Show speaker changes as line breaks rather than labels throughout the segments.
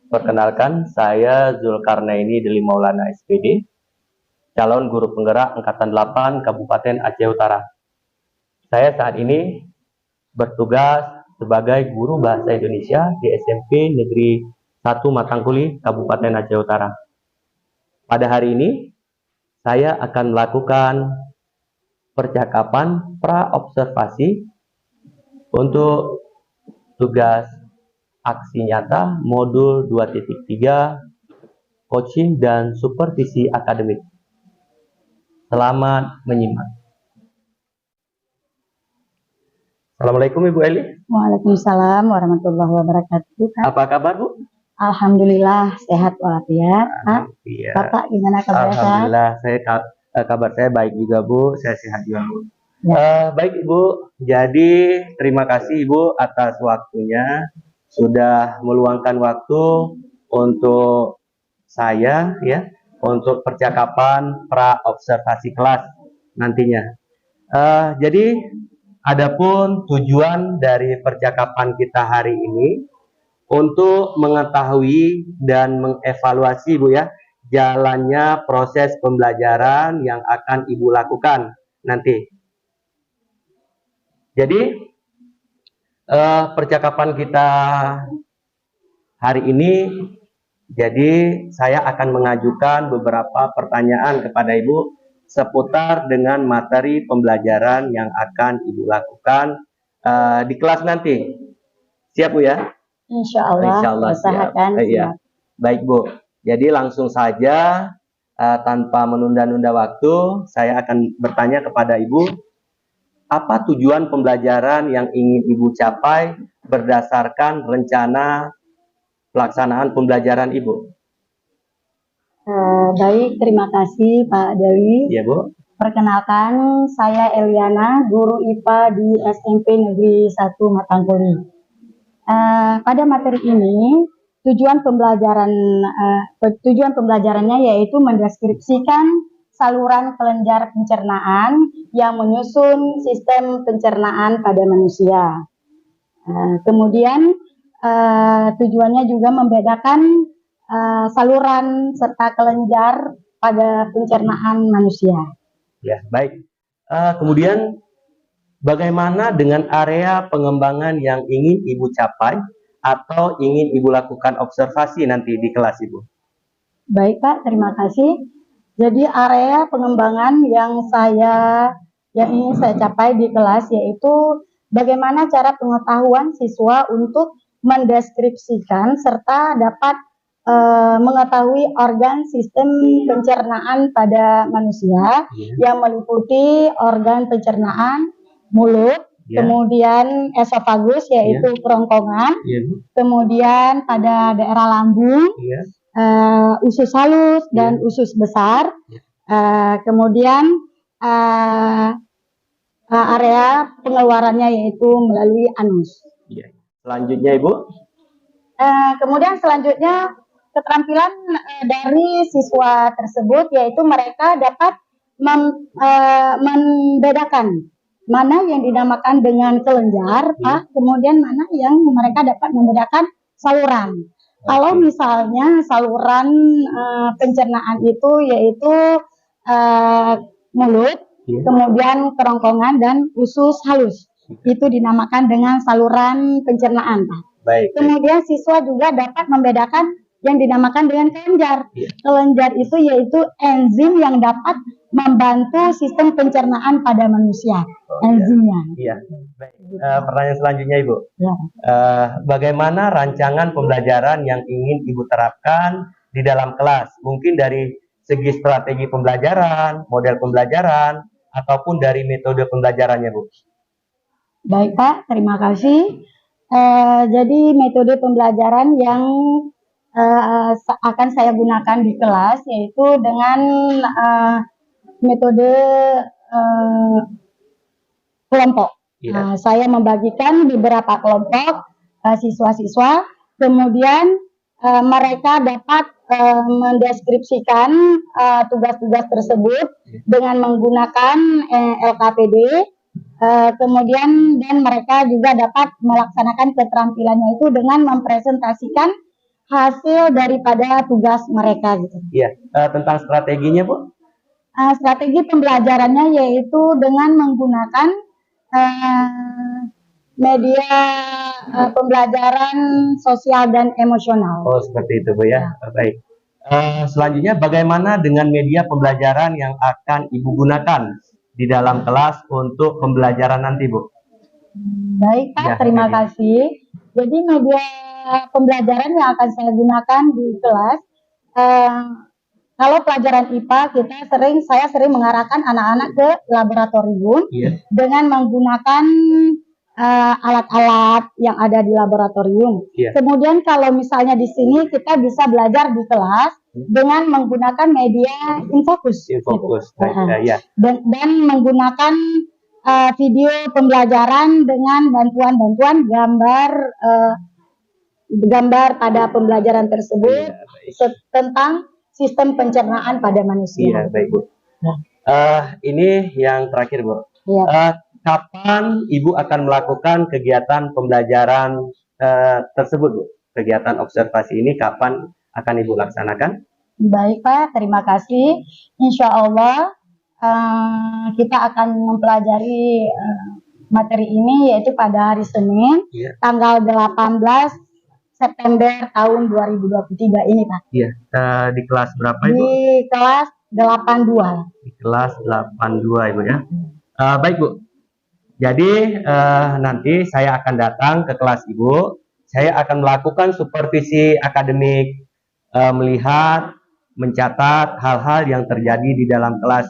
Perkenalkan, saya Zulkarnaini Deli Maulana SPD, calon guru penggerak Angkatan 8 Kabupaten Aceh Utara. Saya saat ini bertugas sebagai guru bahasa Indonesia di SMP Negeri 1 Matangkuli, Kabupaten Aceh Utara. Pada hari ini, saya akan melakukan percakapan pra-observasi untuk tugas aksi nyata modul 2.3 coaching dan supervisi akademik. Selamat menyimak. Assalamualaikum Ibu Eli.
Waalaikumsalam warahmatullahi wabarakatuh.
Apa kabar Bu?
Alhamdulillah sehat walafiat.
Alhamdulillah.
Bapak gimana kabarnya?
Alhamdulillah, kabar saya baik juga Bu. Saya sehat juga Bu. Ya. Baik Ibu, jadi terima kasih Ibu atas waktunya, sudah meluangkan waktu untuk saya ya, untuk percakapan pra-observasi kelas nantinya. Jadi adapun tujuan dari percakapan kita hari ini untuk mengetahui dan mengevaluasi Bu ya, jalannya proses pembelajaran yang akan Ibu lakukan nanti. Jadi percakapan kita hari ini, jadi saya akan mengajukan beberapa pertanyaan kepada Ibu seputar dengan materi pembelajaran yang akan Ibu lakukan di kelas nanti. Siap Bu ya?
Insya Allah
siap. Iya. Baik Bu, jadi langsung saja tanpa menunda-nunda waktu, saya akan bertanya kepada Ibu, apa tujuan pembelajaran yang ingin Ibu capai berdasarkan rencana pelaksanaan pembelajaran Ibu?
Baik, terima kasih Pak Dewi.
Iya Bu.
Perkenalkan, saya Eliana, guru IPA di SMP Negeri 1 Matangkuli. Pada materi ini, tujuan pembelajarannya yaitu mendeskripsikan saluran kelenjar pencernaan yang menyusun sistem pencernaan pada manusia. Kemudian tujuannya juga membedakan saluran serta kelenjar pada pencernaan manusia.
Ya, baik. Kemudian bagaimana dengan area pengembangan yang ingin Ibu capai atau ingin Ibu lakukan observasi nanti di kelas Ibu?
Baik Pak, terima kasih. Jadi area pengembangan yang ingin saya capai di kelas yaitu bagaimana cara pengetahuan siswa untuk mendeskripsikan serta dapat mengetahui organ sistem pencernaan pada manusia yang meliputi organ pencernaan mulut, kemudian esofagus yaitu kerongkongan, kemudian pada daerah lambung, usus halus dan usus besar, kemudian area pengeluarannya yaitu melalui anus.
Selanjutnya Ibu?
Kemudian selanjutnya keterampilan dari siswa tersebut yaitu mereka dapat membedakan mana yang dinamakan dengan kelenjar, Pak, kemudian mana yang mereka dapat membedakan saluran. Kalau misalnya saluran pencernaan itu yaitu mulut, kemudian kerongkongan dan usus halus, itu dinamakan dengan saluran pencernaan, Pak.
Baik.
Kemudian siswa juga dapat membedakan yang dinamakan dengan kelenjar. Kelenjar itu yaitu enzim yang dapat membantu sistem pencernaan pada manusia. Enzimnya.
Iya. Baik. Pertanyaan selanjutnya Ibu.
Ya.
Bagaimana rancangan pembelajaran yang ingin Ibu terapkan di dalam kelas? Mungkin dari segi strategi pembelajaran, model pembelajaran, ataupun dari metode pembelajarannya Bu.
Baik Pak, terima kasih. Jadi metode pembelajaran yang akan saya gunakan di kelas yaitu dengan metode kelompok. Saya membagikan beberapa kelompok siswa-siswa, kemudian mereka dapat mendeskripsikan tugas-tugas tersebut dengan menggunakan LKPD, kemudian dan mereka juga dapat melaksanakan keterampilannya itu dengan mempresentasikan hasil daripada tugas mereka gitu.
Iya. Tentang strateginya, Bu?
Strategi pembelajarannya yaitu dengan menggunakan media pembelajaran sosial dan emosional.
Oh, seperti itu, Bu ya. Baik. Selanjutnya, bagaimana dengan media pembelajaran yang akan Ibu gunakan di dalam kelas untuk pembelajaran nanti, Bu?
Baik, Pak.
Ya,
Terima
media.
kasih. Jadi media pembelajaran yang akan saya gunakan di kelas, kalau pelajaran IPA saya sering mengarahkan anak-anak ke laboratorium dengan menggunakan alat-alat yang ada di laboratorium. Kemudian kalau misalnya di sini kita bisa belajar di kelas dengan menggunakan media infocus, gitu. Dan menggunakan video pembelajaran dengan bantuan gambar pada pembelajaran tersebut tentang sistem pencernaan pada manusia.
Iya, baik, Bu. Ini yang terakhir, Bu. Kapan Ibu akan melakukan kegiatan pembelajaran tersebut, Bu? Kegiatan observasi ini kapan akan Ibu laksanakan?
Baik, Pak. Terima kasih. Insya Allah kita akan mempelajari materi ini yaitu pada hari Senin, tanggal 18 September tahun 2023 ini, Pak.
Iya. Di kelas berapa, Ibu?
Di kelas 82.
Di kelas 82, Ibu ya. Baik, Bu. Jadi nanti saya akan datang ke kelas Ibu. Saya akan melakukan supervisi akademik, melihat, mencatat hal-hal yang terjadi di dalam kelas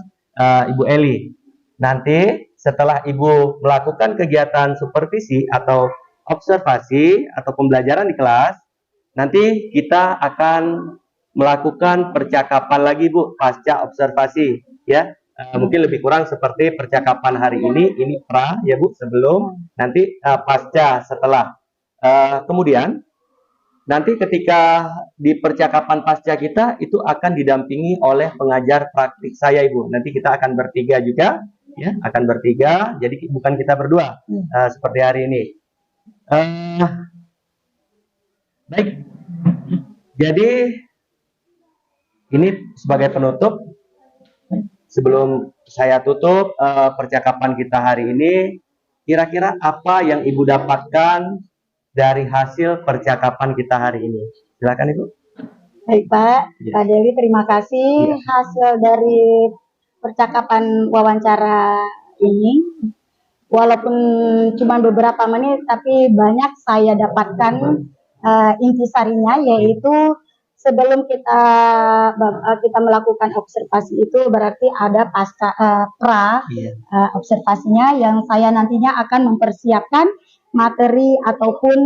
Ibu Eli. Nanti setelah Ibu melakukan kegiatan supervisi atau observasi atau pembelajaran di kelas, nanti kita akan melakukan percakapan lagi, Bu, pasca observasi, ya. Mungkin lebih kurang seperti percakapan hari ini pra, ya, Bu, sebelum, nanti pasca, setelah. Kemudian nanti ketika di percakapan pasca kita itu akan didampingi oleh pengajar praktik saya, Ibu. Nanti kita akan bertiga juga, ya, akan bertiga, jadi bukan kita berdua seperti hari ini. Baik, jadi ini sebagai penutup. Sebelum saya tutup percakapan kita hari ini, kira-kira apa yang Ibu dapatkan dari hasil percakapan kita hari ini? Silakan, Ibu.
Baik, Pak. Pak Deli, terima kasih. Hasil dari percakapan wawancara ini, walaupun cuma beberapa menit, tapi banyak saya dapatkan intisarinya, yaitu sebelum kita melakukan observasi itu berarti ada pasca observasinya yang saya nantinya akan mempersiapkan materi ataupun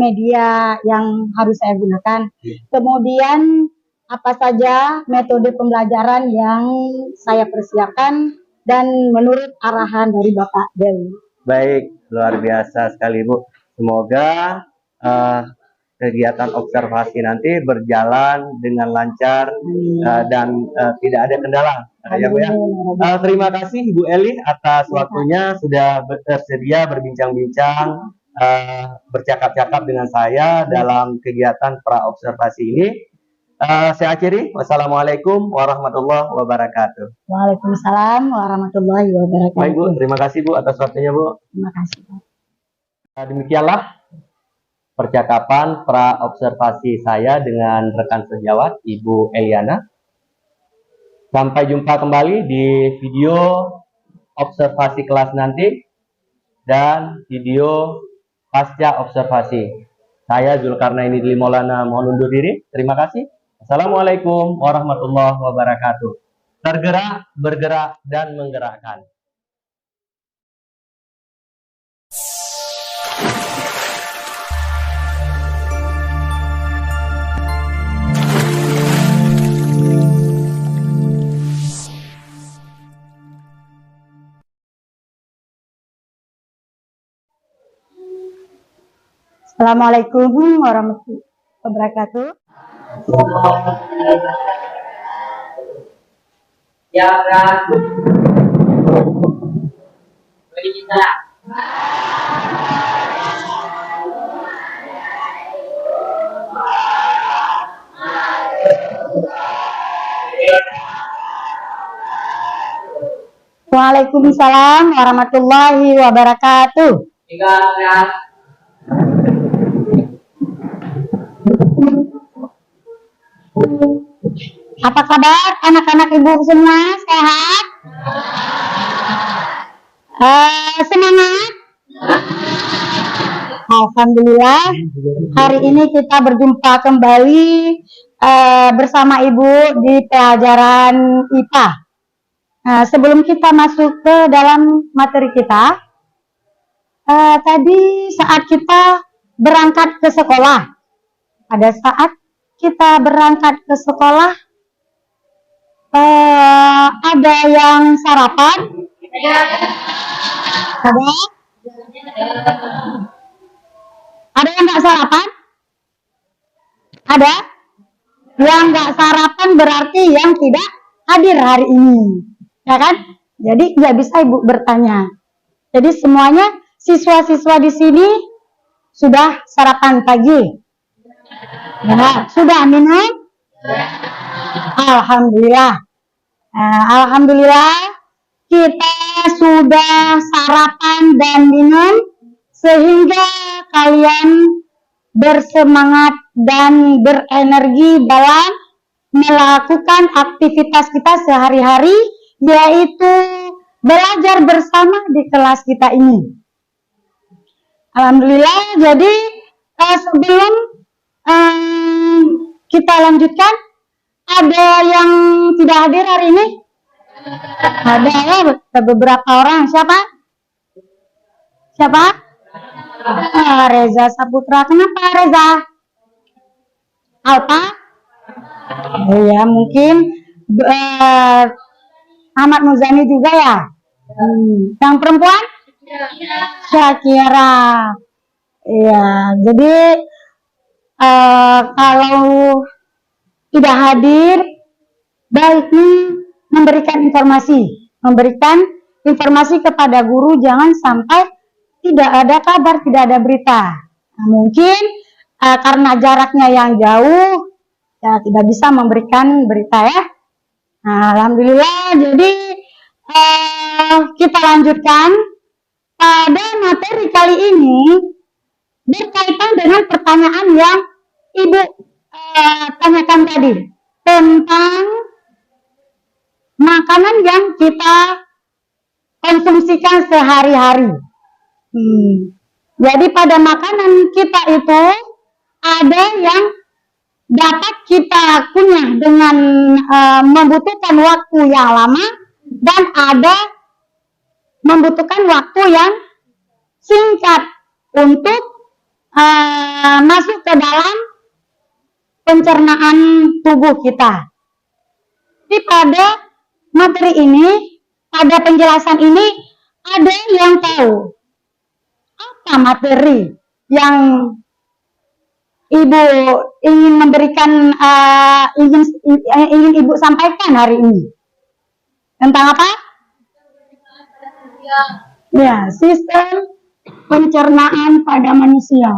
media yang harus saya gunakan. Kemudian apa saja metode pembelajaran yang saya persiapkan dan menurut arahan dari Bapak Deli. Baik, luar biasa sekali, Bu. Semoga kegiatan observasi nanti berjalan dengan lancar dan tidak ada kendala, ya, Bu, ya. Terima kasih Ibu Eli atas waktunya sudah bersedia berbincang-bincang, bercakap-cakap dengan saya dalam kegiatan pra observasi ini. Saya akhiri. Wassalamualaikum warahmatullahi wabarakatuh. Waalaikumsalam warahmatullahi wabarakatuh. Baik, Bu, terima kasih, Bu, atas waktunya, Bu. Terima kasih, Pak. Demikianlah percakapan pra observasi saya dengan rekan sejawat Ibu Eliana. Sampai jumpa kembali di video observasi kelas nanti dan video pasca observasi. Saya Zulkarnaini Dili Maulana mohon undur diri. Terima kasih. Assalamualaikum warahmatullahi wabarakatuh. Tergerak, bergerak, dan menggerakkan. Assalamualaikum warahmatullahi wabarakatuh. Ya, kan? Bagi kita. Waalaikumsalam warahmatullahi wabarakatuh. Apa kabar anak-anak ibu semua? Sehat? Semangat? Alhamdulillah. Hari ini kita berjumpa kembali bersama ibu di pelajaran IPA. Sebelum kita masuk ke dalam materi kita, tadi saat kita berangkat ke sekolah, pada saat kita berangkat ke sekolah, ada yang sarapan? Ada? Ada yang nggak sarapan? Ada? Yang nggak sarapan berarti yang tidak hadir hari ini. Ya kan? Jadi nggak bisa ibu bertanya. Jadi semuanya siswa-siswa di sini sudah sarapan pagi. Ya, sudah minum? Alhamdulillah. Alhamdulillah kita sudah sarapan dan minum sehingga kalian bersemangat dan berenergi dalam melakukan aktivitas kita sehari-hari, yaitu belajar bersama di kelas kita ini. Alhamdulillah. Jadi sebelum kita lanjutkan, ada yang tidak hadir hari ini? Ada ya, beberapa orang. Siapa? Siapa? Reza Saputra. Kenapa Reza? Alpa? Ya mungkin Ahmad Muzani juga ya. Yang perempuan? Syakira. Ya, jadi kalau tidak hadir, baiknya memberikan informasi kepada guru, jangan sampai tidak ada kabar, tidak ada berita. Nah, mungkin karena jaraknya yang jauh, ya tidak bisa memberikan berita ya. Nah, alhamdulillah. Jadi kita lanjutkan pada materi kali ini berkaitan dengan pertanyaan yang ibu tanyakan tadi tentang makanan yang kita konsumsikan sehari-hari. Jadi pada makanan kita itu ada yang dapat kita kunyah dengan membutuhkan waktu yang lama, dan ada membutuhkan waktu yang singkat untuk masuk ke dalam pencernaan tubuh kita. Jadi pada materi ini, pada penjelasan ini, ada yang tahu apa materi yang ibu ingin memberikan, ingin ibu sampaikan hari ini? Tentang apa? Ya, sistem pencernaan pada manusia.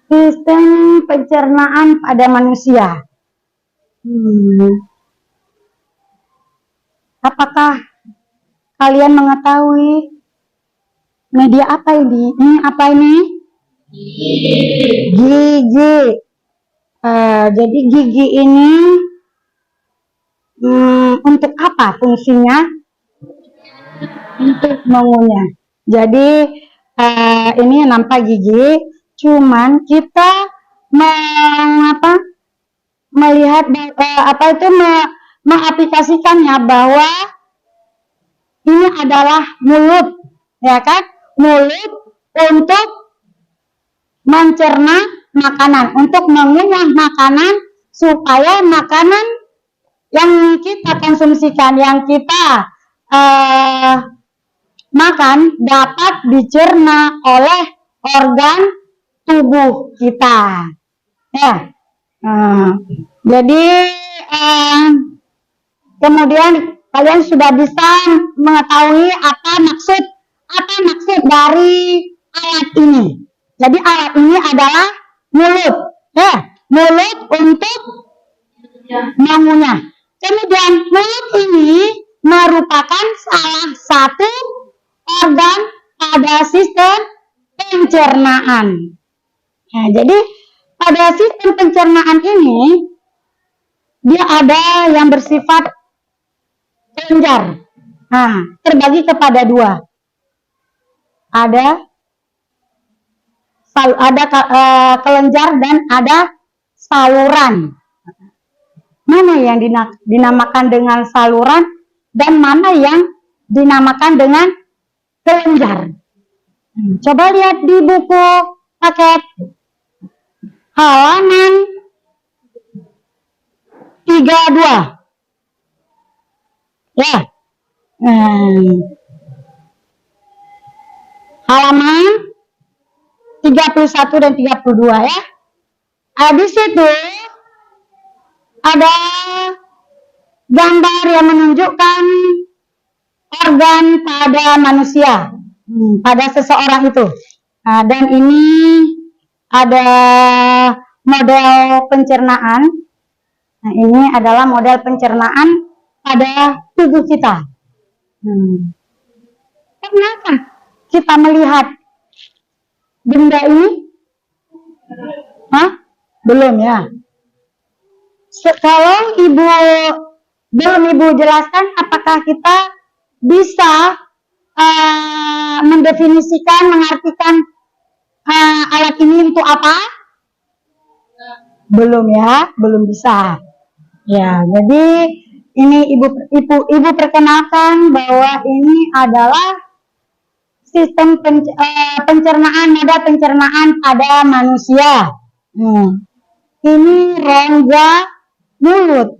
Sistem pencernaan pada manusia. Apakah kalian mengetahui media apa ini? Ini apa ini? Gigi. Jadi gigi ini untuk apa fungsinya? Untuk mengunyah. Jadi ini nampak gigi. Cuman kita melihat mengaplikasikannya bahwa ini adalah mulut, ya kan? Mulut untuk mencerna makanan, untuk mengunyah makanan supaya makanan yang kita konsumsikan, yang kita makan dapat dicerna oleh organ tubuh kita. Ya. Jadi kemudian kalian sudah bisa mengetahui apa maksud dari alat ini. Jadi alat ini adalah mulut, mulut untuk mengunyah. Kemudian mulut ini merupakan salah satu organ pada sistem pencernaan. Nah, jadi pada sistem pencernaan ini dia ada yang bersifat kelenjar. Nah, terbagi kepada dua. Ada kelenjar dan ada saluran. Mana yang dinamakan dengan saluran dan mana yang dinamakan dengan kelenjar? Coba lihat di buku paket halaman 32. Ya. Halaman 31 dan 32 ya. Di situ ada gambar yang menunjukkan organ pada manusia, pada seseorang itu. Nah, dan ini ada model pencernaan. Nah, ini adalah model pencernaan pada tubuh kita. Pernahkah kita melihat benda ini? Belum ya. Kalau belum ibu jelaskan, apakah kita bisa mendefinisikan, mengartikan alat ini untuk apa? Belum ya, belum bisa. Ya, jadi ini ibu perkenalkan bahwa ini adalah sistem pencernaan, moda pencernaan pada manusia. Ini rongga mulut.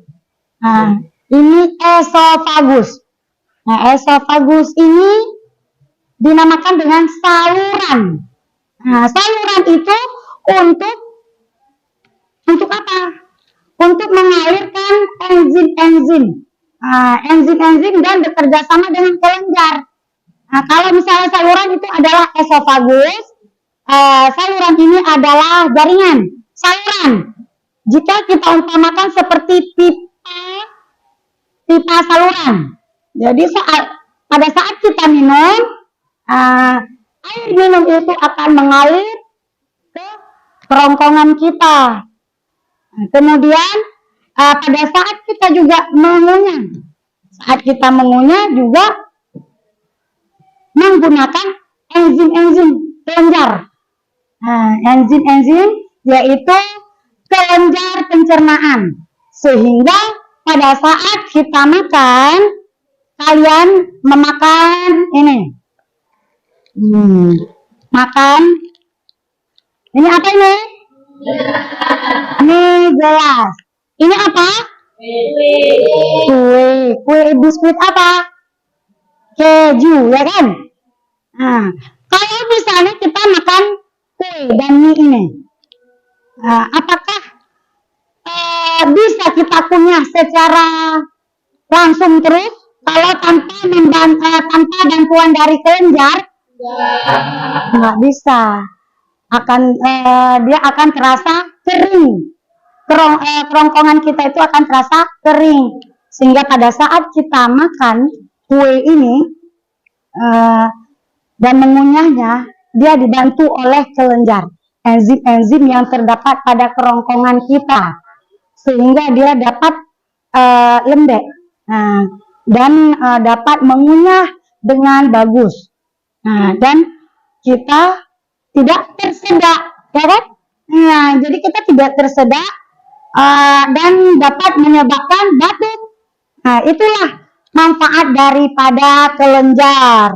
Nah, ini esofagus. Nah, esofagus ini dinamakan dengan saluran. Nah, saluran itu untuk apa? Untuk mengalirkan enzim-enzim. Enzim-enzim dan bekerja sama dengan kelenjar. Nah, kalau misalnya saluran itu adalah esofagus, saluran ini adalah jaringan. Saluran. Jika kita umpamakan seperti pipa saluran. Jadi pada saat kita minum, air minum itu akan mengalir ke kerongkongan kita. Kemudian pada saat kita juga mengunyah, juga menggunakan enzim-enzim kelenjar. Enzim-enzim yaitu kelenjar pencernaan, sehingga pada saat kita makan, kalian memakan ini, makan ini apa ini? Ini gelas. Ini apa? Kue biskuit apa? Keju, ya kan? Nah, kalau misalnya kita makan kue dan mie ini, apakah bisa kita kunyah secara langsung terus kalau tanpa bantuan dari kelenjar? Nggak bisa. Dia akan terasa kering. Kerongkongan kita itu akan terasa kering, sehingga pada saat kita makan kue ini dan mengunyahnya, dia dibantu oleh kelenjar, enzim-enzim yang terdapat pada kerongkongan kita, sehingga dia dapat lembek dan dapat mengunyah dengan bagus. Dan kita tidak tersedak, ya kan? Nah, jadi kita tidak tersedak dan dapat menyebabkan batuk. Nah, itulah manfaat daripada kelenjar.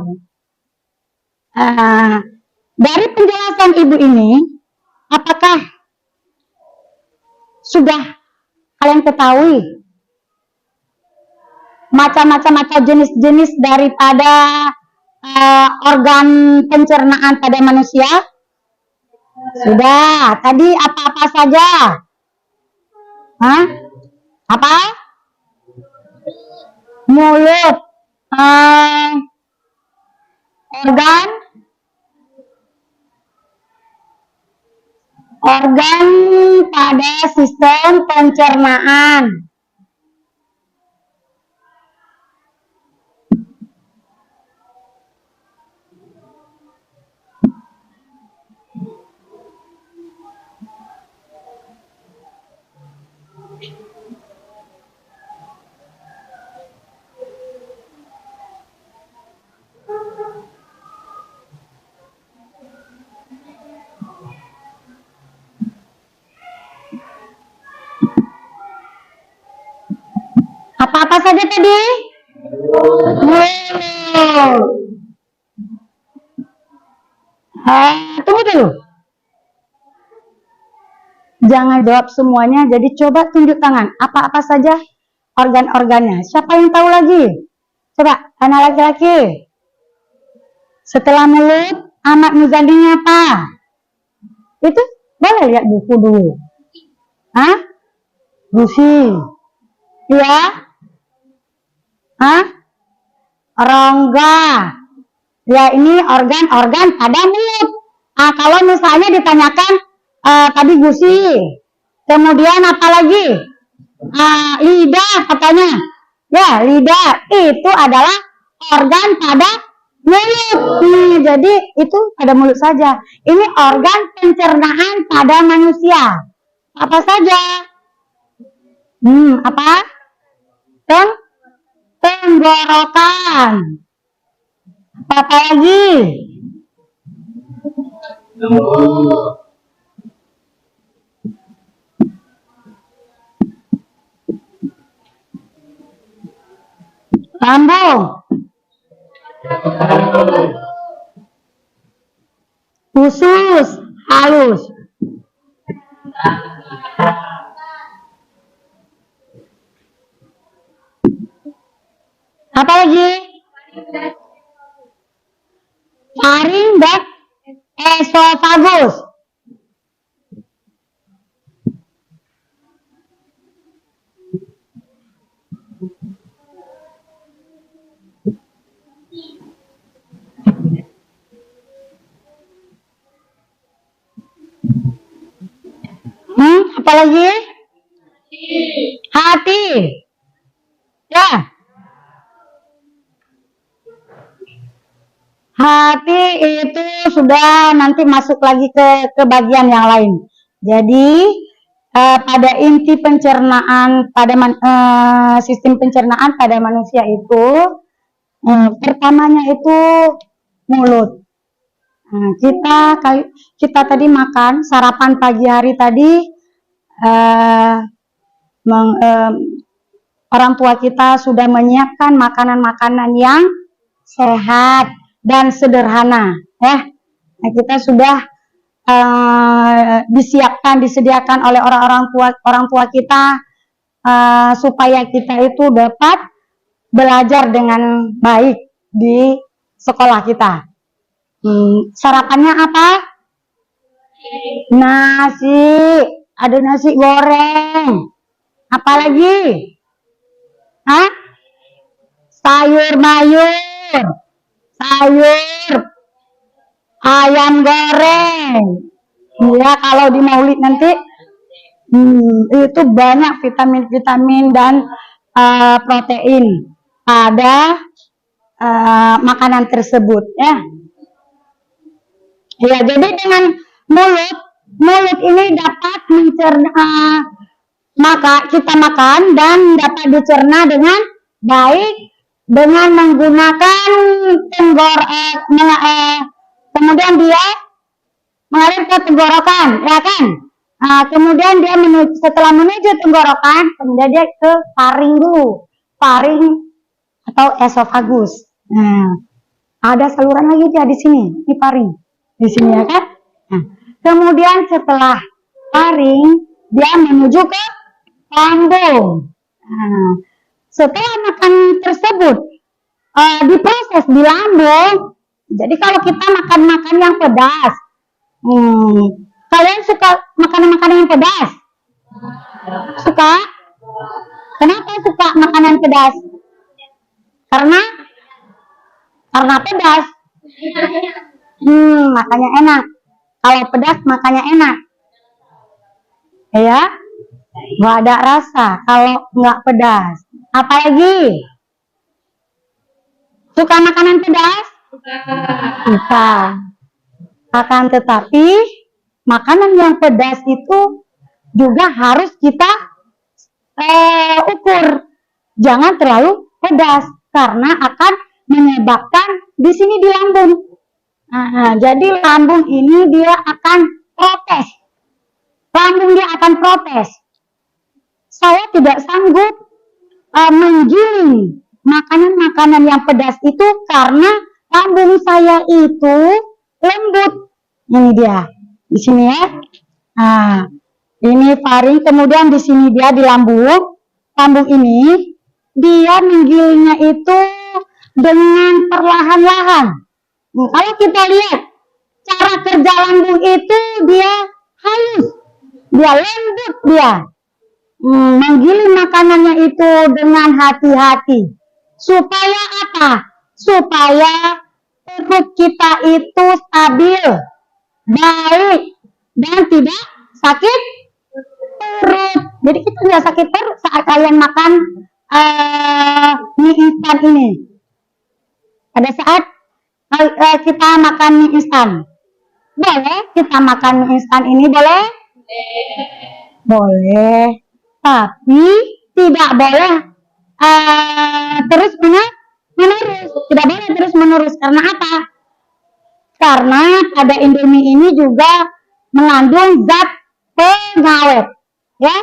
Dari penjelasan ibu ini, apakah sudah kalian ketahui macam-macam atau jenis-jenis daripada organ pencernaan pada manusia? Sudah. Tadi apa-apa saja? Apa? mulut, organ, organ pada sistem pencernaan. Apa-apa saja tadi? Mulut. Tunggu dulu. Jangan jawab semuanya, jadi coba tunjuk tangan. Apa-apa saja organ-organnya. Siapa yang tahu lagi? Coba, anak laki-laki. Setelah mulut, anak muzadinya apa? Itu boleh lihat buku dulu. Hah? Gusi. Iya? Hah? Rongga. Ya, ini organ-organ pada mulut. Kalau misalnya ditanyakan tadi gusi, kemudian apa lagi? Lidah katanya. Ya, lidah itu adalah organ pada mulut. Jadi itu pada mulut saja. Ini organ pencernaan pada manusia. Apa saja? Apa? Tenggorokan. Apa lagi? Lambung. Usus halus. Apa lagi? Faring dan esofagus. Apa lagi? Hati. Ya. Hati itu sudah nanti masuk lagi ke bagian yang lain. Jadi pada inti pencernaan pada sistem pencernaan pada manusia itu pertamanya itu mulut. Kita tadi makan sarapan pagi hari tadi, orang tua kita sudah menyiapkan makanan-makanan yang sehat dan sederhana, ya. Nah, kita sudah disediakan oleh orang tua kita supaya kita itu dapat belajar dengan baik di sekolah kita. Sarapannya apa? Nasi, ada nasi goreng. Apalagi? Hah? Sayur-mayur, ayam goreng. Ya, kalau di Maulid nanti itu banyak vitamin-vitamin dan protein pada makanan tersebut, ya. Ya, jadi dengan mulut ini dapat mencerna, maka kita makan dan dapat dicerna dengan baik dengan menggunakan kemudian dia mengalir ke tenggorokan, ya kan? Kemudian dia setelah menuju tenggorokan, kemudian dia ke faring dulu, faring atau esofagus. Nah, ada saluran lagi dia di sini, ini faring, di sini, ya kan? Nah, kemudian setelah faring, dia menuju ke lambung. Nah, setelah makan tersebut diproses di lambung. Jadi kalau kita makan yang pedas, kalian suka makanan yang pedas? Suka? Kenapa suka makanan pedas? Karena pedas. Makanya enak. Kalau pedas makanya enak. Ya, nggak ada rasa kalau nggak pedas. Apalagi suka makanan pedas? Suka. Akan tetapi makanan yang pedas itu juga harus kita ukur. Jangan terlalu pedas karena akan menyebabkan di sini di lambung. Jadi lambung ini dia akan protes. Lambung dia akan protes. Saya tidak sanggup menggiling makanan-makanan yang pedas itu karena lambung saya itu lembut. Ini dia. Di sini ya. Ini faring, kemudian di sini dia di lambung. Lambung ini dia menggilingnya itu dengan perlahan-lahan. Kalau kita lihat cara kerja lambung itu dia halus, dia lembut dia. Menggiling makanannya itu dengan hati-hati. Supaya apa? Supaya perut kita itu stabil, baik, dan tidak sakit perut. Jadi kita tidak sakit perut saat kalian makan mie instan ini. Pada saat kita makan mie instan, boleh kita makan mie instan ini boleh? Boleh, tapi tidak boleh terus menerus. Tidak boleh terus menerus. Karena apa? Karena pada Indomie ini juga mengandung zat pengawet, ya,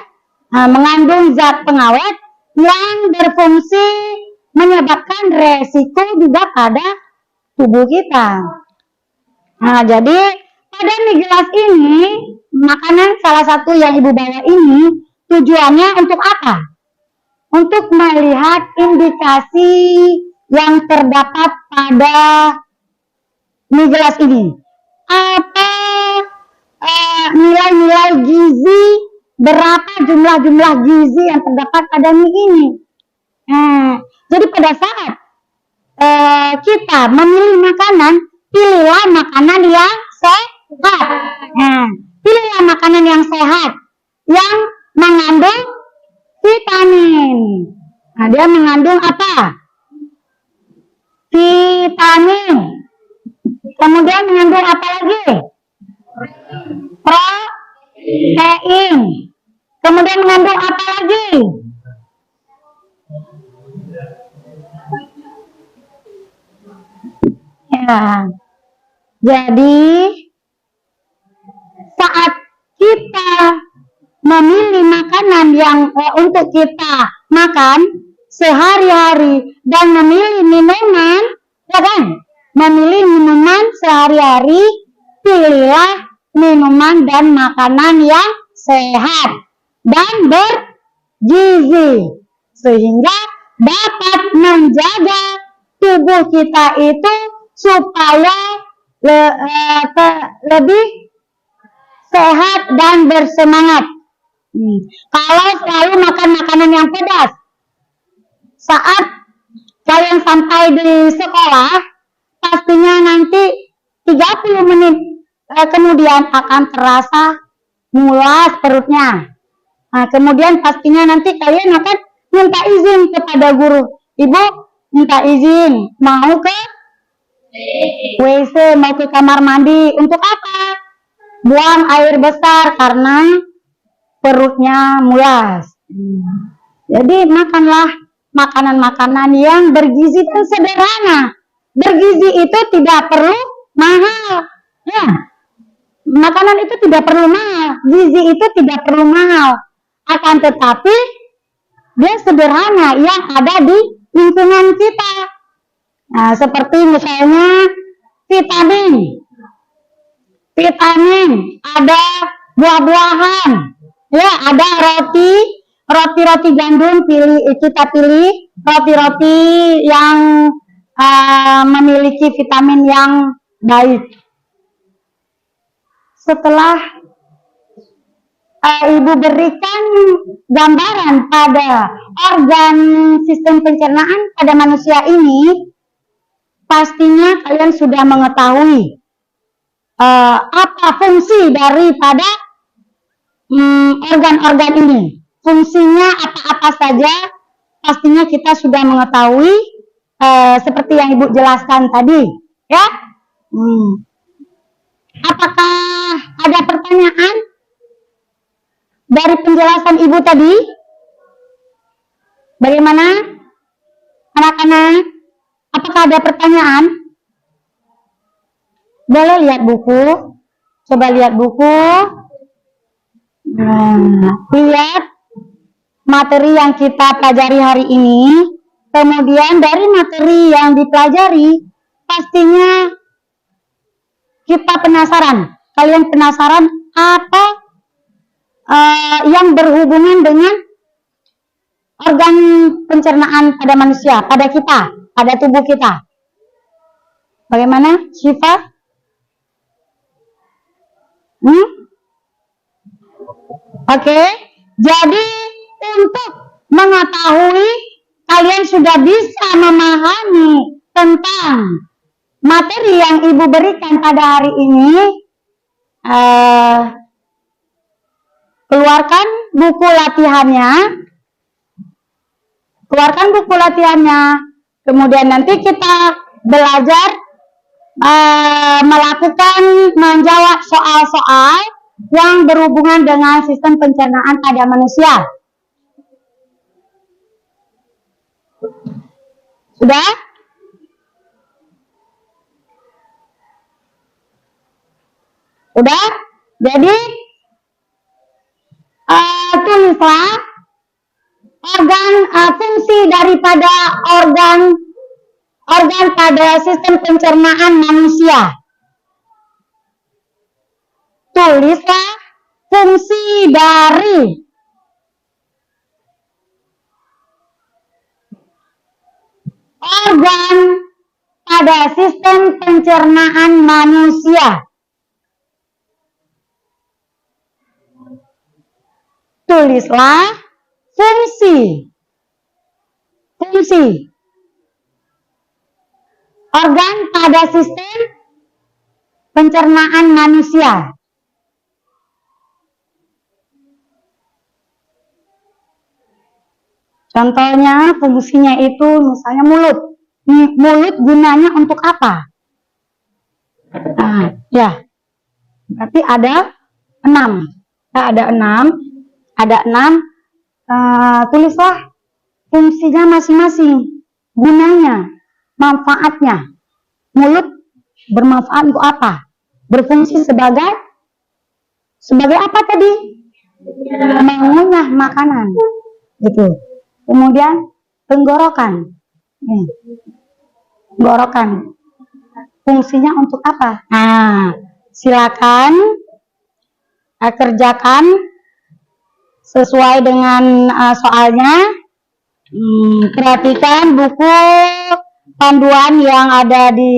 mengandung zat pengawet yang berfungsi menyebabkan resiko juga pada tubuh kita. Jadi pada mie gelas ini, makanan salah satu yang ibu bawa ini tujuannya untuk apa? Untuk melihat indikasi yang terdapat pada mie gelas ini. Apa nilai-nilai gizi, berapa jumlah gizi yang terdapat pada mie ini. Jadi pada saat kita memilih makanan, pilihlah makanan yang sehat. Pilihlah makanan yang sehat, yang mengandung vitamin. Dia mengandung apa? Vitamin. Kemudian mengandung apa lagi? Protein. Kemudian mengandung apa lagi? Ya. Jadi saat kita memilih makanan yang untuk kita makan sehari-hari dan memilih minuman, ya kan? Memilih minuman sehari-hari, pilihlah minuman dan makanan yang sehat dan bergizi sehingga dapat menjaga tubuh kita itu supaya lebih sehat dan bersemangat. Kalau selalu makan makanan yang pedas, saat kalian sampai di sekolah, pastinya nanti 30 menit kemudian akan terasa mulas perutnya. Kemudian pastinya nanti kalian akan minta izin kepada guru. Ibu, minta izin mau ke WC, mau ke kamar mandi. Untuk apa? Buang air besar karena perutnya mulas. Jadi makanlah makanan-makanan yang bergizi dan sederhana. Bergizi itu tidak perlu mahal. Ya, makanan itu tidak perlu mahal. Gizi itu tidak perlu mahal. Akan tetapi dia sederhana yang ada di lingkungan kita. Seperti misalnya vitamin, ada buah-buahan, ya, ada roti gandum, kita pilih roti-roti yang memiliki vitamin yang baik. Setelah Ibu berikan gambaran pada organ sistem pencernaan pada manusia ini, pastinya kalian sudah mengetahui apa fungsi daripada organ-organ ini. Fungsinya apa-apa saja, pastinya kita sudah mengetahui seperti yang Ibu jelaskan tadi, ya. Apakah ada pertanyaan dari penjelasan Ibu tadi? Bagaimana, anak-anak? Apakah ada pertanyaan? Boleh lihat buku. Coba lihat buku. Lihat materi yang kita pelajari hari ini. Kemudian dari materi yang dipelajari, pastinya kita penasaran. Kalian penasaran apa yang berhubungan dengan organ pencernaan pada manusia, pada kita, pada tubuh kita. Bagaimana, Syifa? Oke, jadi untuk mengetahui, kalian sudah bisa memahami tentang materi yang Ibu berikan pada hari ini. Keluarkan buku latihannya. Kemudian nanti kita belajar melakukan menjawab soal-soal yang berhubungan dengan sistem pencernaan pada manusia. Sudah? Sudah? Jadi tulislah fungsi daripada organ pada sistem pencernaan manusia. Tulislah fungsi dari organ pada sistem pencernaan manusia. Tulislah fungsi organ pada sistem pencernaan manusia. Contohnya fungsinya itu misalnya mulut. Mulut gunanya untuk apa? Ya, berarti ada 6. Ada 6. Tulislah fungsinya masing-masing, gunanya, manfaatnya. Mulut bermanfaat untuk apa? Berfungsi sebagai apa tadi? Mengunyah makanan, gitu. Kemudian tenggorokan. Tenggorokan. Fungsinya untuk apa? Silakan kerjakan sesuai dengan soalnya. Perhatikan buku panduan yang ada di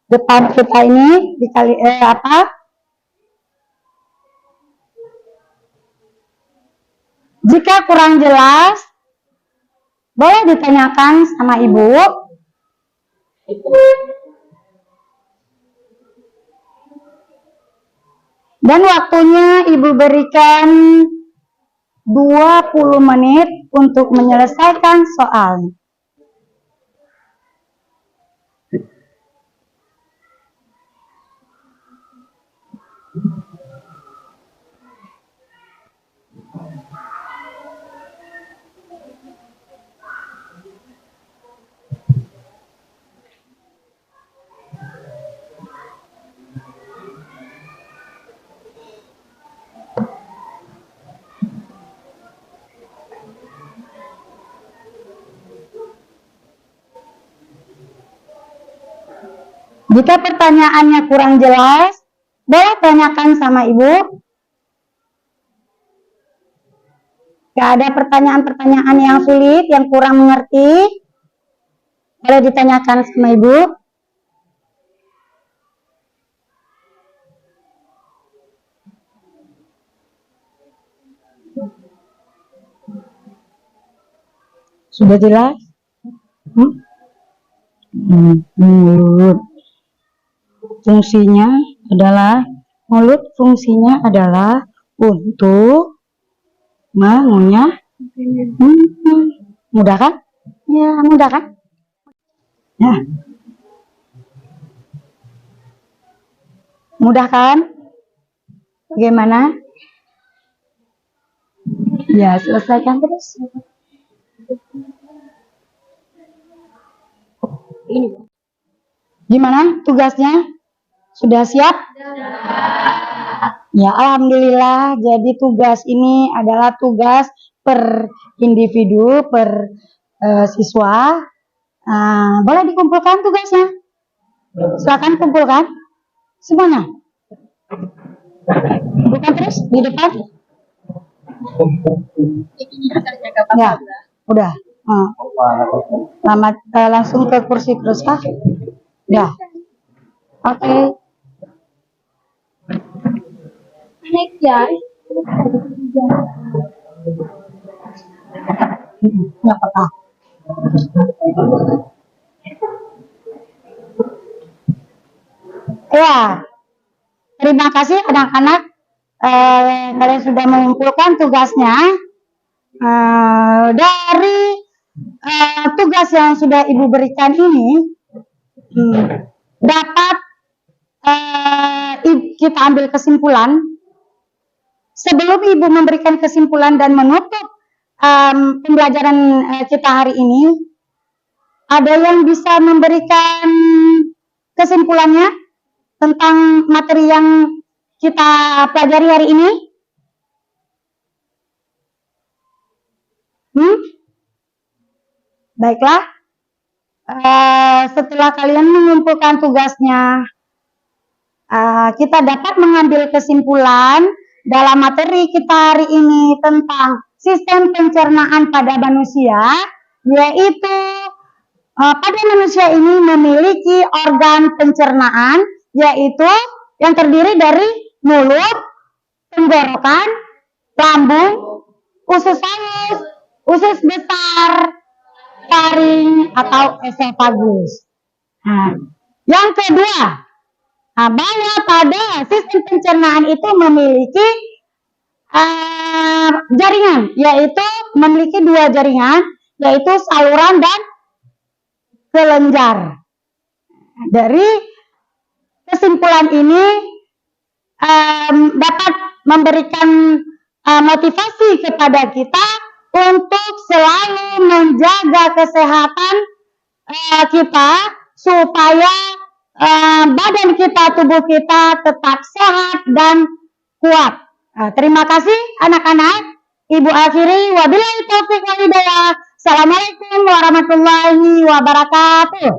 depan kita ini, Jika kurang jelas, boleh ditanyakan sama Ibu. Dan waktunya Ibu berikan 20 menit untuk menyelesaikan soal. Jika pertanyaannya kurang jelas, boleh tanyakan sama Ibu. Jika ada pertanyaan-pertanyaan yang sulit, yang kurang mengerti, boleh ditanyakan sama Ibu. Sudah jelas? Mulut. Mulut fungsinya adalah untuk mengunyah. Mudah kan? Ya, mudah kan? Ya. Mudah kan? Bagaimana? Ya, selesaikan terus. Ini. Gimana tugasnya? Sudah siap? Ya, alhamdulillah. Jadi tugas ini adalah tugas per individu, per siswa. Boleh dikumpulkan tugasnya? Silakan kumpulkan semuanya. Bukan terus di depan. Ya, udah. Selamat, langsung ke kursi terus kah? Ya. Oke. Naik ya. Nggak apa-apa. Ya, terima kasih anak-anak. Kalian sudah mengumpulkan tugasnya. Dari tugas yang sudah Ibu berikan ini, dapat kita ambil kesimpulan. Sebelum Ibu memberikan kesimpulan dan menutup pembelajaran kita hari ini, ada yang bisa memberikan kesimpulannya tentang materi yang kita pelajari hari ini? Baiklah, setelah kalian mengumpulkan tugasnya, kita dapat mengambil kesimpulan dalam materi kita hari ini tentang sistem pencernaan pada manusia, yaitu pada manusia ini memiliki organ pencernaan, yaitu yang terdiri dari mulut, tenggorokan, lambung, usus halus, usus besar, taring atau esofagus. Yang kedua, bahwa pada sistem pencernaan itu memiliki jaringan, yaitu memiliki dua jaringan, yaitu saluran dan kelenjar. Dari kesimpulan ini dapat memberikan motivasi kepada kita untuk selalu menjaga kesehatan kita supaya badan kita, tubuh kita tetap sehat dan kuat. Terima kasih anak-anak. Ibu akhiri, wabillahi taufiq wal hidayah. Assalamualaikum warahmatullahi wabarakatuh.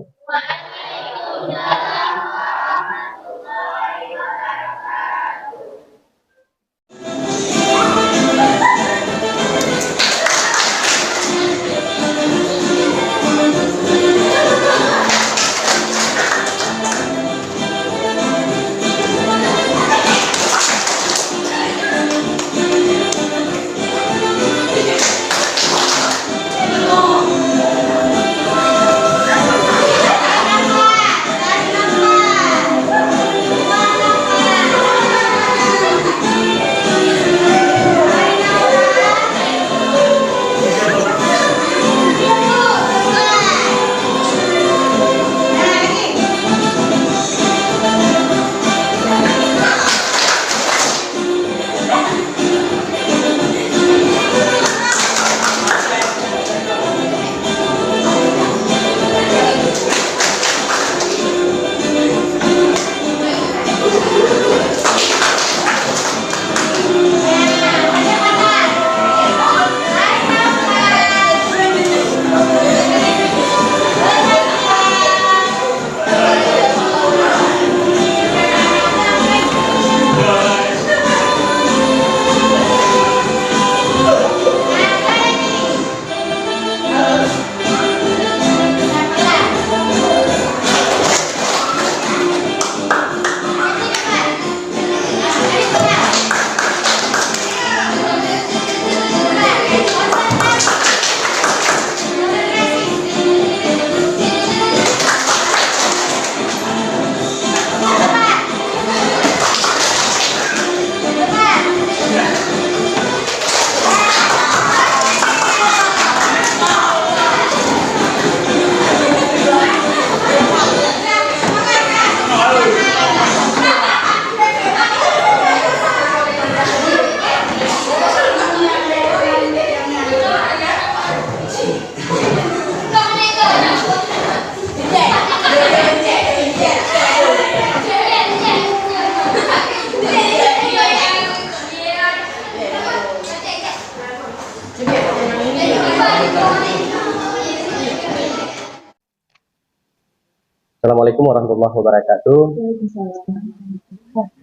Assalamualaikum warahmatullahi wabarakatuh.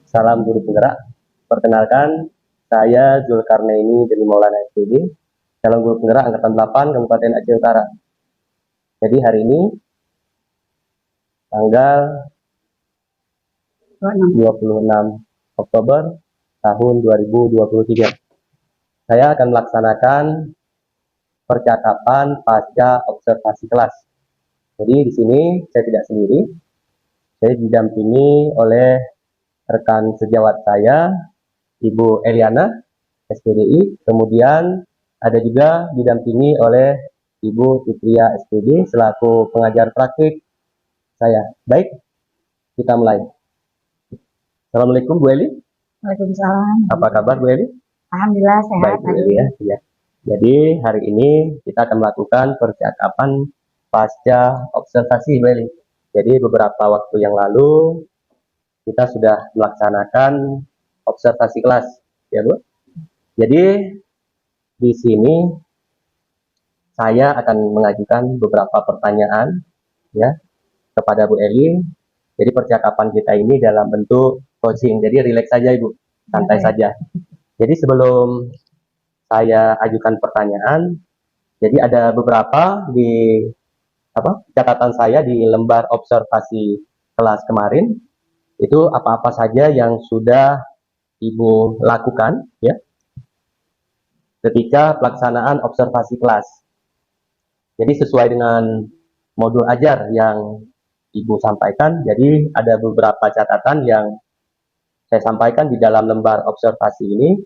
Salam guru penggerak. Perkenalkan, saya Zulkarnaini dari Maulana SPD, calon guru penggerak Angkatan 8 Kabupaten Aceh Utara. Jadi hari ini tanggal 26 Oktober tahun 2023, saya akan melaksanakan percakapan pasca observasi kelas. Jadi di sini saya tidak sendiri, saya didampingi oleh rekan sejawat saya, Ibu Eliana, SPDI, kemudian ada juga didampingi oleh Ibu Fitria SPD selaku pengajar praktik saya. Baik, kita mulai. Assalamualaikum Bu Eli.
Waalaikumsalam.
Apa kabar Bu Eli?
Alhamdulillah sehat.
Baik Bu Eli ya. Jadi hari ini kita akan melakukan percakapan pasca observasi Bu Eli. Jadi beberapa waktu yang lalu kita sudah melaksanakan observasi kelas, ya Bu. Jadi di sini saya akan mengajukan beberapa pertanyaan ya kepada Bu Eli. Jadi percakapan kita ini dalam bentuk coaching. Jadi rileks saja Ibu, santai saja. Jadi sebelum saya ajukan pertanyaan, jadi ada beberapa di catatan saya di lembar observasi kelas kemarin. Itu apa-apa saja yang sudah Ibu lakukan ya ketika pelaksanaan observasi kelas. Jadi sesuai dengan modul ajar yang Ibu sampaikan, jadi ada beberapa catatan yang saya sampaikan di dalam lembar observasi ini.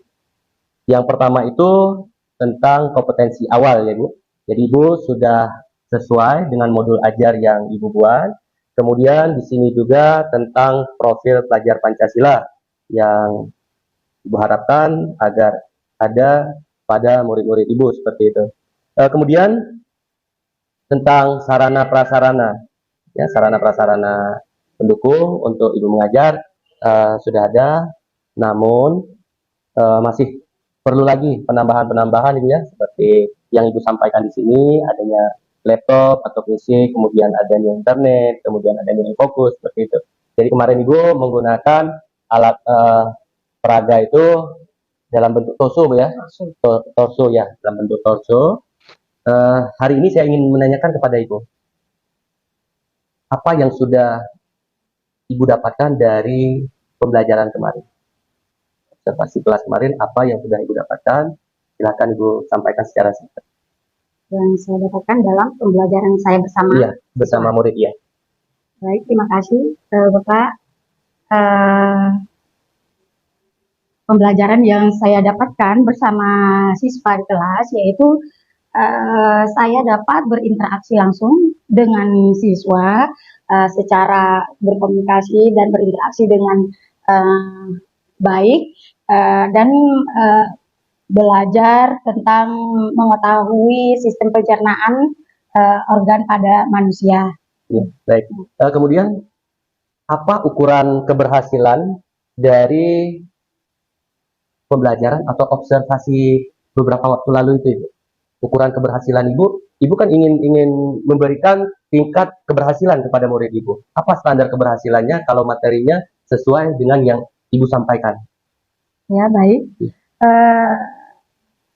Yang pertama itu tentang kompetensi awal ya Bu. Jadi Ibu sudah sesuai dengan modul ajar yang Ibu buat. Kemudian di sini juga tentang profil pelajar Pancasila yang Ibu harapkan agar ada pada murid-murid Ibu seperti itu. Kemudian tentang sarana prasarana, ya sarana prasarana pendukung untuk Ibu mengajar sudah ada, namun masih perlu lagi penambahan Ibu ya, seperti yang Ibu sampaikan di sini, adanya laptop atau PC, kemudian adanya internet, kemudian adanya fokus seperti itu. Jadi kemarin Ibu menggunakan alat peraga itu dalam bentuk torso Bu ya, torso ya, dalam bentuk torso. Hari ini saya ingin menanyakan kepada Ibu, apa yang sudah Ibu dapatkan dari pembelajaran kemarin? Observasi kelas kemarin, apa yang sudah Ibu dapatkan? Silakan Ibu sampaikan secara singkat.
Yang saya dapatkan dalam pembelajaran saya bersama.
Iya, bersama murid ya.
Baik, terima kasih Bapak. Pembelajaran yang saya dapatkan bersama siswa di kelas yaitu saya dapat berinteraksi langsung dengan siswa secara berkomunikasi dan berinteraksi dengan baik dan belajar tentang mengetahui sistem pencernaan organ pada manusia.
Ya, baik. Kemudian apa ukuran keberhasilan dari pembelajaran atau observasi beberapa waktu lalu itu Ibu? Ukuran keberhasilan Ibu kan ingin memberikan tingkat keberhasilan kepada murid Ibu. Apa standar keberhasilannya kalau materinya sesuai dengan yang Ibu sampaikan?
Ya, baik.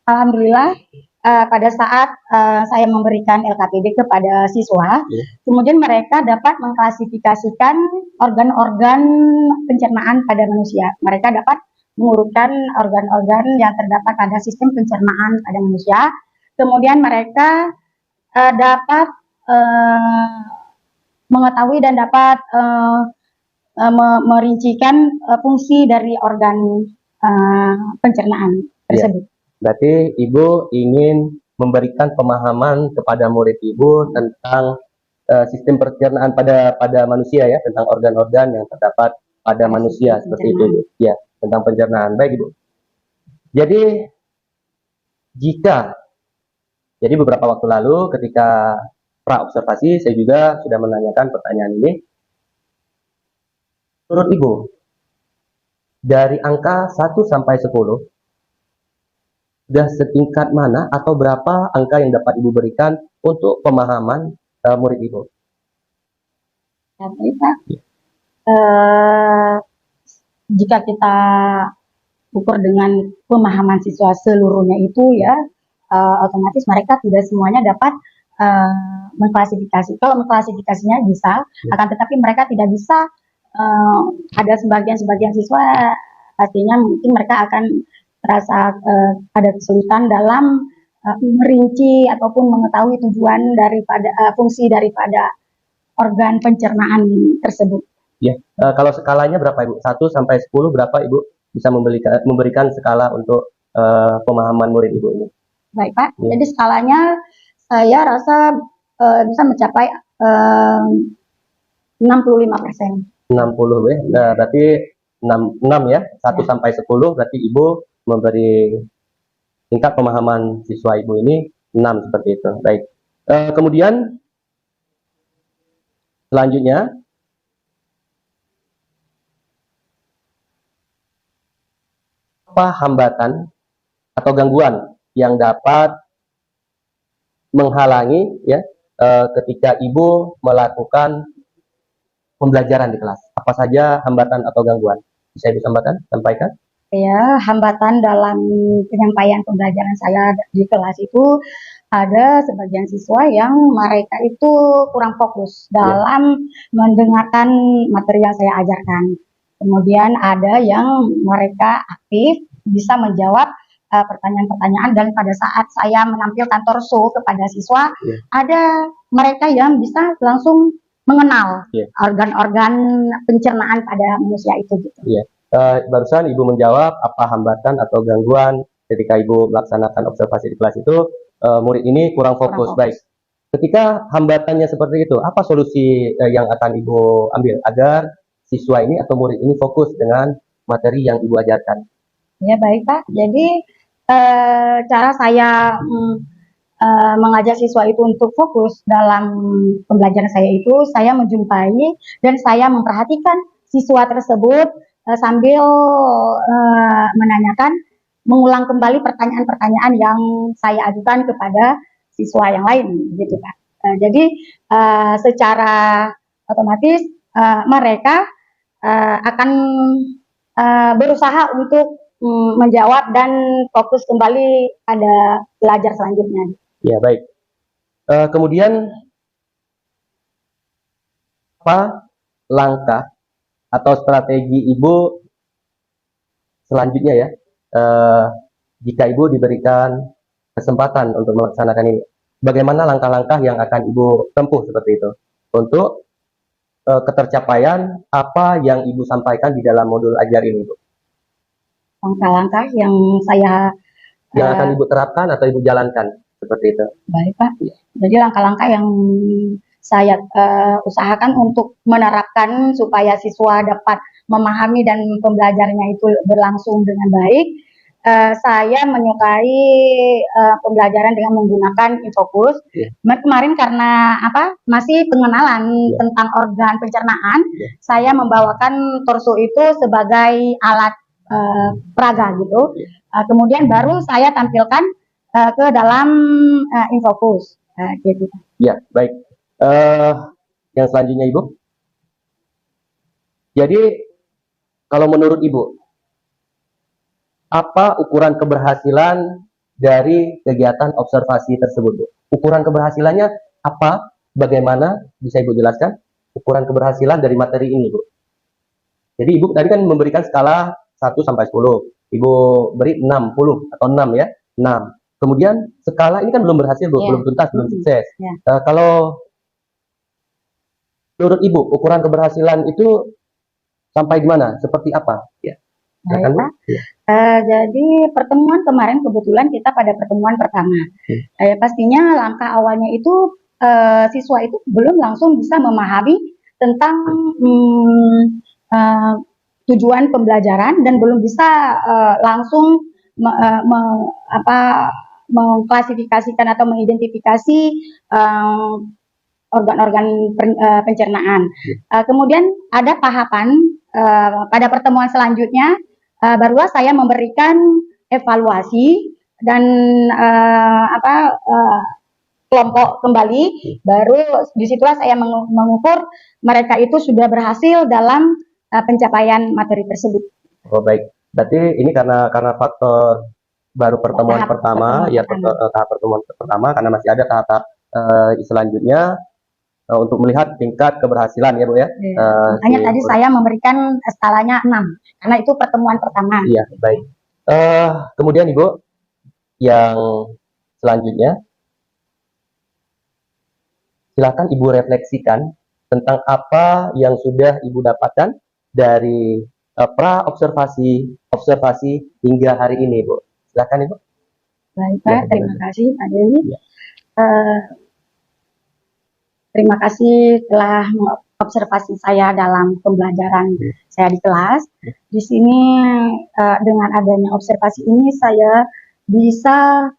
Alhamdulillah pada saat saya memberikan LKPD kepada siswa, kemudian mereka dapat mengklasifikasikan organ-organ pencernaan pada manusia. Mereka dapat mengurutkan organ-organ yang terdapat pada sistem pencernaan pada manusia. Kemudian mereka dapat mengetahui dan dapat merincikan fungsi dari organ pencernaan tersebut.
Ya. Berarti Ibu ingin memberikan pemahaman kepada murid Ibu tentang sistem pencernaan pada manusia ya, tentang organ-organ yang terdapat pada manusia seperti itu Ibu. Ya, tentang pencernaan. Baik Ibu. Jadi beberapa waktu lalu ketika pra-observasi saya juga sudah menanyakan pertanyaan ini. Menurut Ibu, dari angka 1 sampai 10, sudah setingkat mana atau berapa angka yang dapat Ibu berikan untuk pemahaman murid Ibu?
Ya, baik, Pak. Eh, jika kita ukur dengan pemahaman siswa seluruhnya itu ya, otomatis mereka tidak semuanya dapat mengklasifikasi. Kalau mengklasifikasinya bisa, akan tetapi mereka tidak bisa. Ada sebagian siswa pastinya mungkin mereka akan terasa ada kesulitan dalam merinci ataupun mengetahui tujuan daripada fungsi daripada organ pencernaan tersebut.
Ya, kalau skalanya berapa Ibu? 1 sampai 10 berapa Ibu bisa memberikan skala untuk pemahaman murid Ibu ini?
Baik Pak, jadi skalanya saya rasa bisa mencapai 65%.
60 ya, nah, berarti 6 ya, 1 sampai 10 berarti Ibu memberi tingkat pemahaman siswa Ibu ini 6 seperti itu. Baik, kemudian selanjutnya apa hambatan atau gangguan yang dapat menghalangi ya ketika Ibu melakukan pembelajaran di kelas? Apa saja hambatan atau gangguan? Bisa Ibu sampaikan?
Ya, hambatan dalam penyampaian pembelajaran saya di kelas itu ada sebagian siswa yang mereka itu kurang fokus dalam mendengarkan materi yang saya ajarkan. Kemudian ada yang mereka aktif bisa menjawab pertanyaan-pertanyaan, dan pada saat saya menampilkan torso kepada siswa, ada mereka yang bisa langsung mengenal organ-organ pencernaan pada manusia itu gitu.
Barusan Ibu menjawab apa hambatan atau gangguan ketika Ibu melaksanakan observasi di kelas itu, murid ini kurang fokus. Baik, ketika hambatannya seperti itu, apa solusi yang akan Ibu ambil agar siswa ini atau murid ini fokus dengan materi yang Ibu ajarkan?
Ya baik Pak, jadi cara saya mengajak siswa itu untuk fokus dalam pembelajaran saya itu, saya menjumpai dan saya memperhatikan siswa tersebut sambil menanyakan, mengulang kembali pertanyaan-pertanyaan yang saya ajukan kepada siswa yang lain, gitu Pak. Jadi secara otomatis mereka akan berusaha untuk menjawab dan fokus kembali pada belajar selanjutnya.
Ya baik. Kemudian apa langkah atau strategi Ibu selanjutnya ya, jika Ibu diberikan kesempatan untuk melaksanakan ini? Bagaimana langkah-langkah yang akan Ibu tempuh seperti itu untuk ketercapaian apa yang Ibu sampaikan di dalam modul ajar ini, Bu?
Langkah-langkah yang saya
akan Ibu terapkan atau Ibu jalankan seperti itu.
Baik Pak. Jadi langkah-langkah yang saya usahakan untuk menerapkan supaya siswa dapat memahami dan pembelajarannya itu berlangsung dengan baik. Saya menyukai pembelajaran dengan menggunakan infokus. Kemarin karena masih pengenalan tentang organ pencernaan, saya membawakan torso itu sebagai alat peraga gitu. Kemudian baru saya tampilkan ke dalam infokus. Gitu.
Ya, baik. Yang selanjutnya Ibu. Jadi kalau menurut Ibu, apa ukuran keberhasilan dari kegiatan observasi tersebut, Bu? Ukuran keberhasilannya apa? Bagaimana? Bisa Ibu jelaskan ukuran keberhasilan dari materi ini, Bu? Jadi Ibu tadi kan memberikan skala 1 sampai 10. Ibu beri 60 atau 6 ya. 6. Kemudian skala ini kan belum berhasil, Bu, belum tuntas, belum sukses. Kalau menurut Ibu, ukuran keberhasilan itu sampai di mana? Seperti apa? Ya.
Jadi pertemuan kemarin kebetulan kita pada pertemuan pertama. Pastinya langkah awalnya itu siswa itu belum langsung bisa memahami tentang tujuan pembelajaran dan belum bisa langsung mengklasifikasikan atau mengidentifikasi organ-organ pencernaan. Kemudian ada tahapan pada pertemuan selanjutnya, barulah saya memberikan evaluasi dan kelompok kembali, baru disitulah saya mengukur mereka itu sudah berhasil dalam pencapaian materi tersebut.
Oh baik, berarti ini karena faktor baru pertemuan
Tahap
pertama,
pertemuan
ya
pertama.
tahap pertemuan pertama, karena masih ada tahap selanjutnya untuk melihat tingkat keberhasilan ya Bu ya.
Makanya tadi saya memberikan skalanya 6 karena itu pertemuan pertama.
Iya baik. Kemudian Ibu yang selanjutnya, silakan Ibu refleksikan tentang apa yang sudah Ibu dapatkan dari pra observasi hingga hari ini, Bu. Silakan Ibu.
Baik Pak, terima kasih Pak Dewi.
Ya.
Terima kasih telah mengobservasi saya dalam pembelajaran saya di kelas. Di sini dengan adanya observasi ini saya bisa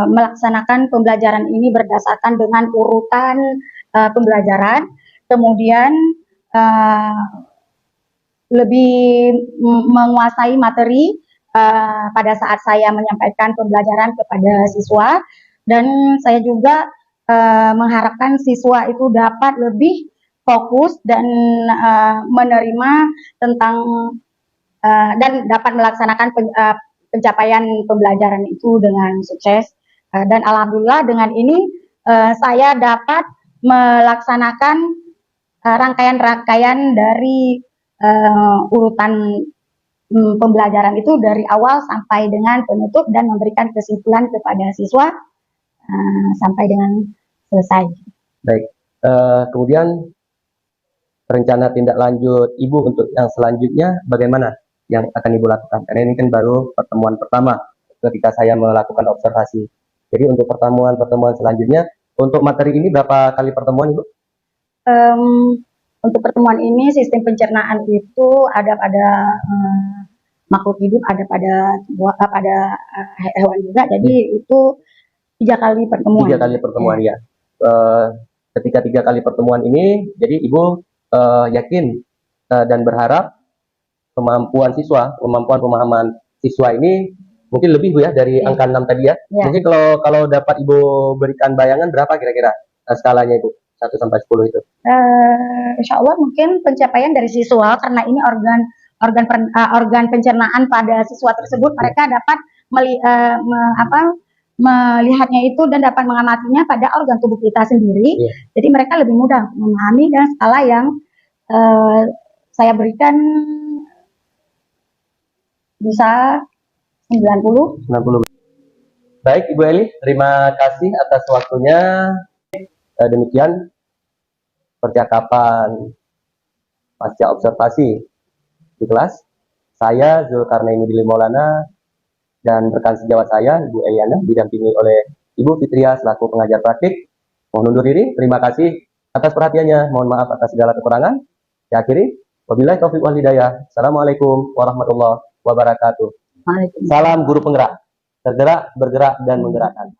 melaksanakan pembelajaran ini berdasarkan dengan urutan pembelajaran, kemudian lebih menguasai materi pada saat saya menyampaikan pembelajaran kepada siswa, dan saya juga mengharapkan siswa itu dapat lebih fokus dan menerima tentang dan dapat melaksanakan pencapaian pembelajaran itu dengan sukses. Dan alhamdulillah dengan ini saya dapat melaksanakan rangkaian-rangkaian dari urutan pembelajaran itu dari awal sampai dengan penutup dan memberikan kesimpulan kepada siswa sampai dengan selesai. Baik,
kemudian rencana tindak lanjut Ibu untuk yang selanjutnya bagaimana yang akan Ibu lakukan? Karena ini kan baru pertemuan pertama ketika saya melakukan observasi. Jadi untuk pertemuan selanjutnya, untuk materi ini berapa kali pertemuan Ibu?
Untuk pertemuan ini sistem pencernaan itu ada pada makhluk hidup, ada pada hewan juga. Jadi itu 3 kali pertemuan.
3 kali pertemuan ya. Ketika 3 kali pertemuan ini, jadi Ibu yakin dan berharap kemampuan pemahaman siswa ini mungkin lebih Bu ya dari angka 6 tadi ya. Mungkin kalau dapat Ibu berikan bayangan berapa kira-kira skalanya Ibu 1 sampai 10 itu?
Insya Allah mungkin pencapaian dari siswa, karena ini organ pencernaan pada siswa tersebut, mereka dapat melihatnya itu dan dapat mengamatinya pada organ tubuh kita sendiri. Jadi mereka lebih mudah memahami, dan skala yang saya berikan bisa 90.
Baik Ibu Eli, terima kasih atas waktunya. Demikian percakapan pasca observasi di kelas. Saya Zulkarnaini Billy Maulana dan rekan sejawat saya Ibu Eliana didampingi oleh Ibu Fitria selaku pengajar praktik. Mohon undur diri. Terima kasih atas perhatiannya. Mohon maaf atas segala kekurangan. Saya akhiri. Wabillahi taufiq wal hidayah. Assalamualaikum warahmatullahi wabarakatuh. Salam guru penggerak. Tergerak, bergerak, dan menggerakkan.